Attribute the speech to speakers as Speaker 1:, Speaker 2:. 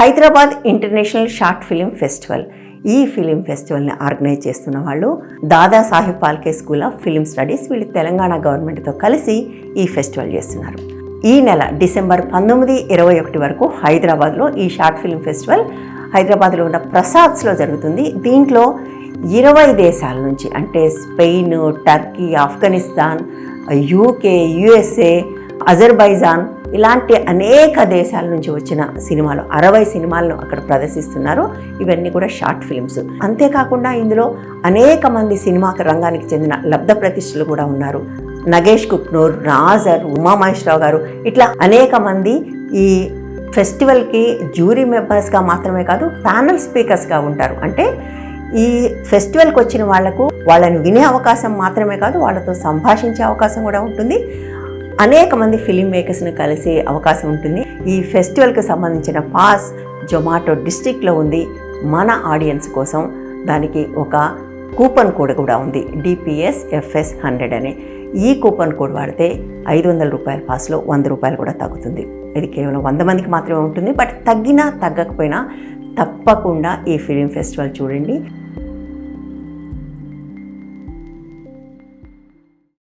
Speaker 1: Hyderabad international short film festival. ఈ film ఫెస్టివల్ని organise చేస్తున్న వాళ్ళు Dadasaheb Phalke school of film studies. వీళ్ళు తెలంగాణ గవర్నమెంట్తో కలిసి ఈ ఫెస్టివల్ చేస్తున్నారు. ఈ నెల డిసెంబర్ 19, 21 వరకు హైదరాబాద్లో ఈ షార్ట్ ఫిలిం ఫెస్టివల్ హైదరాబాద్లో ఉన్న ప్రసాద్స్లో జరుగుతుంది. దీంట్లో 20 దేశాల నుంచి, అంటే Spain, Turkey, Afghanistan, UK, USA, Azerbaijan ఇలాంటి అనేక దేశాల నుంచి వచ్చిన సినిమాలు 60 సినిమాలను అక్కడ ప్రదర్శిస్తున్నారు. ఇవన్నీ కూడా షార్ట్ ఫిల్మ్స్. అంతేకాకుండా ఇందులో అనేక మంది సినిమా రంగానికి చెందిన లబ్ధ ప్రతిష్ఠలు కూడా ఉన్నారు. నగేష్ కుక్నూర్, నాజర్, ఉమామహేశ్వరరావు గారు, ఇట్లా అనేక మంది ఈ ఫెస్టివల్కి జ్యూరీ మెంబర్స్గా మాత్రమే కాదు, ప్యానల్ స్పీకర్స్గా ఉంటారు. అంటే ఈ ఫెస్టివల్కి వచ్చిన వాళ్లకు వాళ్ళని వినే అవకాశం మాత్రమే కాదు, వాళ్ళతో సంభాషించే అవకాశం కూడా ఉంటుంది. అనేక మంది ఫిలిం మేకర్స్ని కలిసే అవకాశం ఉంటుంది. ఈ ఫెస్టివల్కి సంబంధించిన పాస్ జొమాటో డిస్ట్రిక్ట్లో ఉంది. మన ఆడియన్స్ కోసం దానికి ఒక కూపన్ కోడ్ కూడా ఉంది, DPSFS 100 అని. ఈ కూపన్ కోడ్ వాడితే 500 రూపాయల పాస్లో 100 రూపాయలు కూడా తగ్గుతుంది. ఇది కేవలం 100 మందికి మాత్రమే ఉంటుంది. బట్ తగ్గినా తగ్గకపోయినా తప్పకుండా ఈ ఫిలిం ఫెస్టివల్ చూడండి.